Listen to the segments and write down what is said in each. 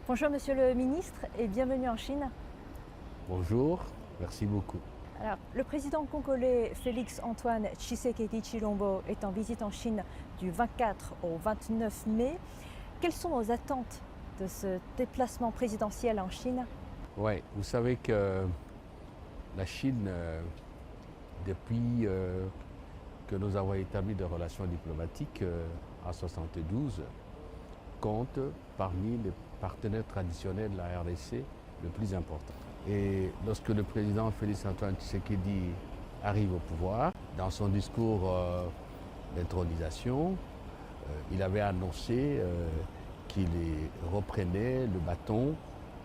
Bonjour Monsieur le Ministre et bienvenue en Chine. Bonjour, merci beaucoup. Alors, le président congolais Félix-Antoine Tshisekedi Tshilombo est en visite en Chine du 24 au 29 mai. Quelles sont vos attentes de ce déplacement présidentiel en Chine? Oui, vous savez que la Chine, depuis que nous avons établi des relations diplomatiques en 1972, compte parmi les partenaires traditionnels de la RDC le plus important. Et lorsque le président Félix-Antoine Tshisekedi arrive au pouvoir, dans son discours d'intronisation, il avait annoncé qu'il reprenait le bâton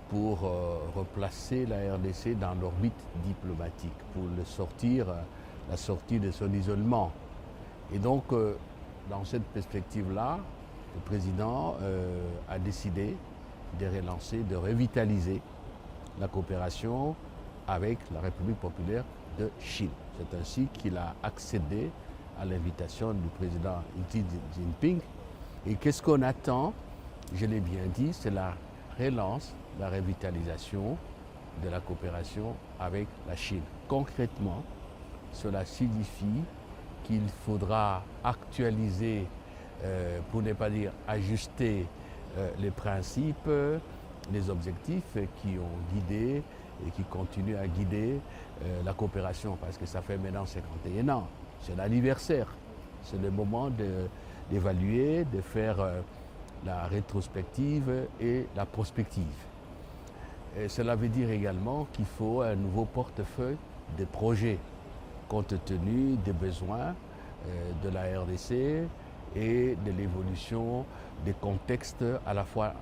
pour replacer la RDC dans l'orbite diplomatique, pour la sortie de son isolement. Et donc, dans cette perspective-là, le président a décidé de relancer, de revitaliser la coopération avec la République populaire de Chine. C'est ainsi qu'il a accédé à l'invitation du président Xi Jinping. Et qu'est-ce qu'on attend? Je l'ai bien dit, c'est la relance, la revitalisation de la coopération avec la Chine. Concrètement, cela signifie qu'il faudra actualiser, pour ne pas dire ajuster, les principes, les objectifs qui ont guidé et qui continuent à guider la coopération, parce que ça fait maintenant 51 ans. C'est l'anniversaire, c'est le moment d'évaluer, de faire la rétrospective et la prospective. Et cela veut dire également qu'il faut un nouveau portefeuille de projets, compte tenu des besoins de la RDC et de l'évolution des contextes, à la fois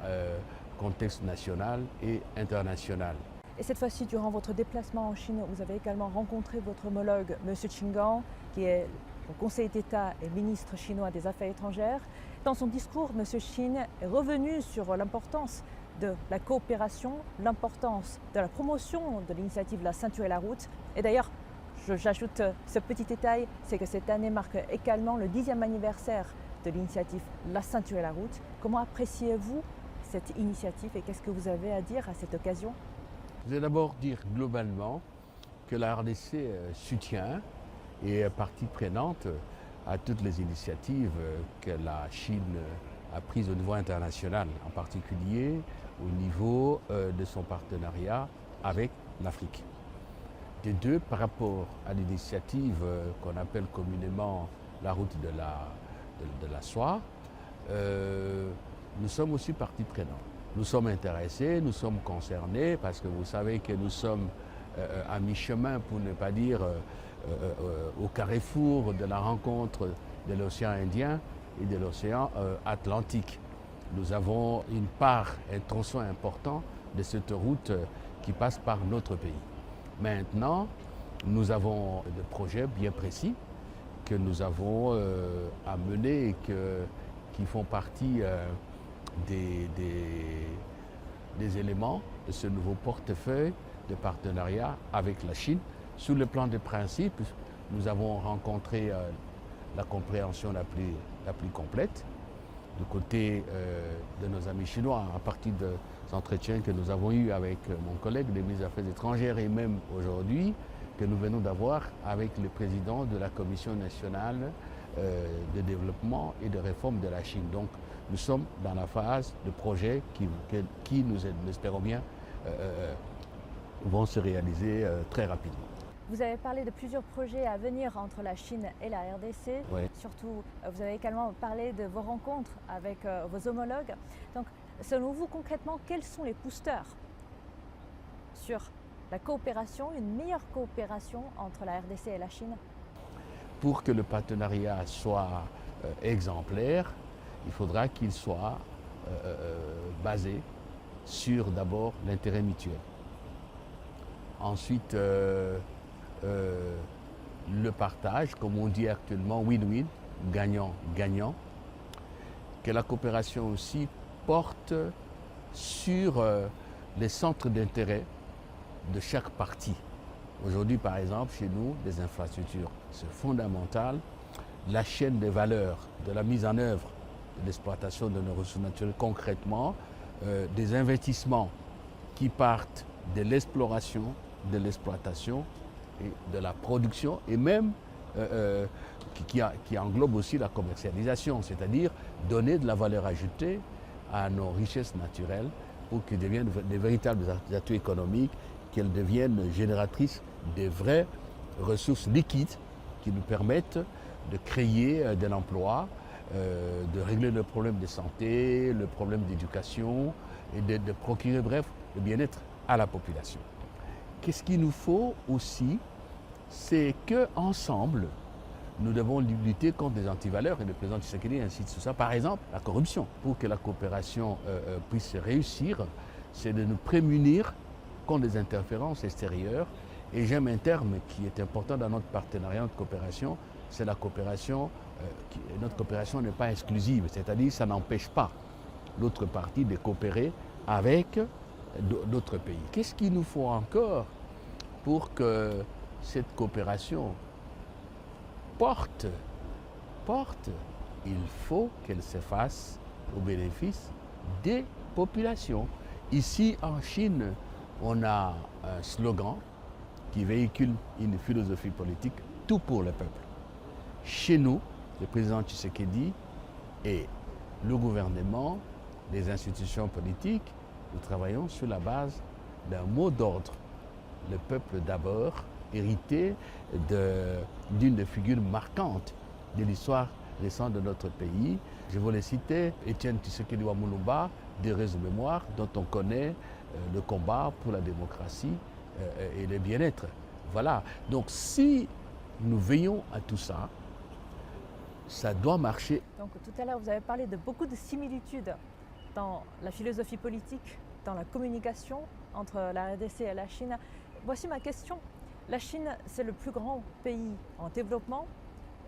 contexte national et international. Et cette fois-ci, durant votre déplacement en Chine, vous avez également rencontré votre homologue, M. Qin Gang, qui est au Conseil d'État et ministre chinois des Affaires étrangères. Dans son discours, M. Qin est revenu sur l'importance de la coopération, l'importance de la promotion de l'initiative La Ceinture et la Route. Et d'ailleurs, j'ajoute ce petit détail, c'est que cette année marque également le 10e anniversaire de l'initiative La Ceinture et la Route. Comment appréciez-vous cette initiative et qu'est-ce que vous avez à dire à cette occasion? Je vais d'abord dire globalement que la RDC soutient et est partie prenante à toutes les initiatives que la Chine a prises au niveau international, en particulier au niveau de son partenariat avec l'Afrique. Des deux, par rapport à l'initiative qu'on appelle communément la route de la soie, nous sommes aussi partie prenante. Nous sommes intéressés, nous sommes concernés, parce que vous savez que nous sommes à mi-chemin, pour ne pas dire au carrefour de la rencontre de l'océan Indien et de l'océan Atlantique. Nous avons une part, un tronçon important de cette route qui passe par notre pays. Maintenant, nous avons des projets bien précis que nous avons à mener et qui font partie des éléments de ce nouveau portefeuille de partenariat avec la Chine. Sur le plan des principes, nous avons rencontré la compréhension la plus complète du côté de nos amis chinois, à partir des entretiens que nous avons eus avec mon collègue des ministres des Affaires étrangères et même aujourd'hui que nous venons d'avoir avec le président de la Commission nationale de développement et de réforme de la Chine. Donc nous sommes dans la phase de projets qui nous espérons bien, vont se réaliser très rapidement. Vous avez parlé de plusieurs projets à venir entre la Chine et la RDC. Oui. Surtout, vous avez également parlé de vos rencontres avec vos homologues. Donc, selon vous, concrètement, quels sont les boosters sur la coopération, une meilleure coopération entre la RDC et la Chine? Pour que le partenariat soit exemplaire, il faudra qu'il soit basé sur d'abord l'intérêt mutuel. Ensuite, le partage, comme on dit actuellement, win-win, gagnant-gagnant. Que la coopération aussi porte sur les centres d'intérêt de chaque partie. Aujourd'hui, par exemple, chez nous, les infrastructures, c'est fondamental. La chaîne des valeurs, de la mise en œuvre de l'exploitation de nos ressources naturelles concrètement, des investissements qui partent de l'exploration, de l'exploitation et de la production et même qui englobe aussi la commercialisation, c'est-à-dire donner de la valeur ajoutée à nos richesses naturelles pour qu'elles deviennent des véritables atouts économiques, qu'elles deviennent génératrices de vraies ressources liquides qui nous permettent de créer de l'emploi, de régler le problème de santé, le problème d'éducation et de procurer, bref, le bien-être à la population. Qu'est-ce qu'il nous faut aussi? C'est qu'ensemble, nous devons lutter contre les antivaleurs, et le président Tshisekedi incite sur ça. Par exemple, la corruption. Pour que la coopération puisse réussir, c'est de nous prémunir contre les interférences extérieures. Et j'aime un terme qui est important dans notre partenariat de coopération, c'est la coopération. Notre coopération n'est pas exclusive, c'est-à-dire que ça n'empêche pas l'autre partie de coopérer avec d'autres pays. Qu'est-ce qu'il nous faut encore pour que cette coopération porte? Il faut qu'elle se fasse au bénéfice des populations. Ici en Chine, on a un slogan qui véhicule une philosophie politique, tout pour le peuple. Chez nous, le président Tshisekedi et le gouvernement, les institutions politiques, nous travaillons sur la base d'un mot d'ordre. Le peuple d'abord, hérité d'une des figures marquantes de l'histoire récente de notre pays. Je voulais citer Étienne Tshisekedi Lumumba, d'heureuse mémoire, dont on connaît le combat pour la démocratie et le bien-être. Voilà. Donc si nous veillons à tout ça, ça doit marcher. Donc tout à l'heure, vous avez parlé de beaucoup de similitudes dans la philosophie politique, dans la communication entre la RDC et la Chine. Voici ma question. La Chine, c'est le plus grand pays en développement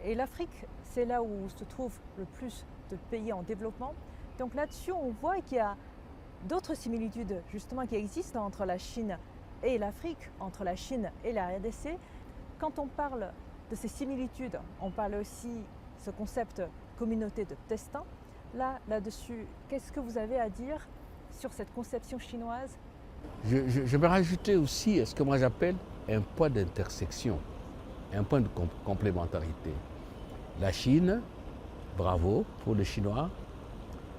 et l'Afrique, c'est là où se trouve le plus de pays en développement. Donc là-dessus, on voit qu'il y a d'autres similitudes justement qui existent entre la Chine et l'Afrique, entre la Chine et la RDC. Quand on parle de ces similitudes, on parle aussi ce concept communauté de destin. Là-dessus, qu'est-ce que vous avez à dire sur cette conception chinoise? Je vais rajouter aussi ce que moi j'appelle un point d'intersection, un point de complémentarité. La Chine, bravo pour les Chinois,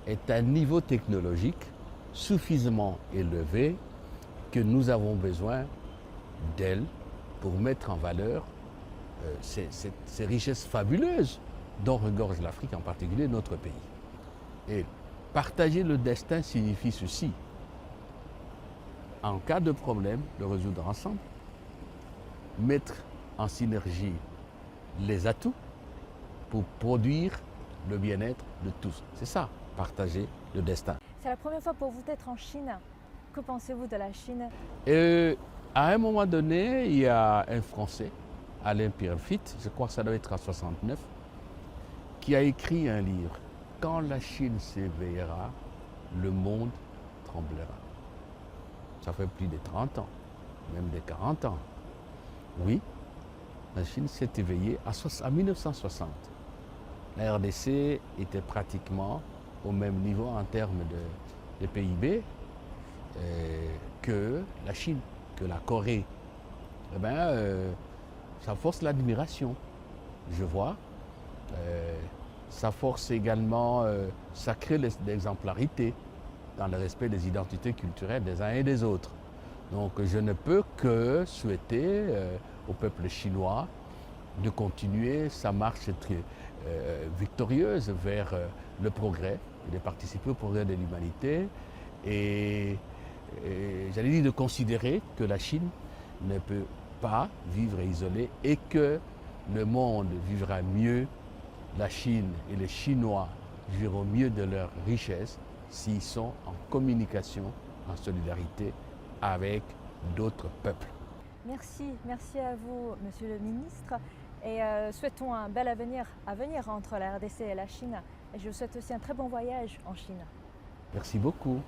est à un niveau technologique suffisamment élevé que nous avons besoin d'elle pour mettre en valeur ces richesses fabuleuses dont regorge l'Afrique, en particulier notre pays. Et partager le destin signifie ceci. En cas de problème, le résoudre ensemble, mettre en synergie les atouts pour produire le bien-être de tous. C'est ça, partager le destin. C'est la première fois pour vous d'être en Chine. Que pensez-vous de la Chine? À un moment donné, il y a un Français, Alain Pierrefitte, je crois que ça doit être en 69, qui a écrit un livre. Quand la Chine s'éveillera, le monde tremblera. Ça fait plus de 30 ans, même de 40 ans. Oui, la Chine s'est éveillée en 1960. La RDC était pratiquement au même niveau en termes de PIB que la Chine, que la Corée. Eh bien, ça force l'admiration, je vois. Ça force également, ça crée l'exemplarité dans le respect des identités culturelles des uns et des autres. Donc je ne peux que souhaiter au peuple chinois de continuer sa marche victorieuse vers le progrès et de participer au progrès de l'humanité et j'allais dire de considérer que la Chine ne peut pas vivre isolée et que le monde vivra mieux, la Chine et les Chinois vivront mieux de leur richesse s'ils sont en communication, en solidarité avec d'autres peuples. Merci à vous, Monsieur le Ministre, et souhaitons un bel avenir à venir entre la RDC et la Chine. Et je vous souhaite aussi un très bon voyage en Chine. Merci beaucoup.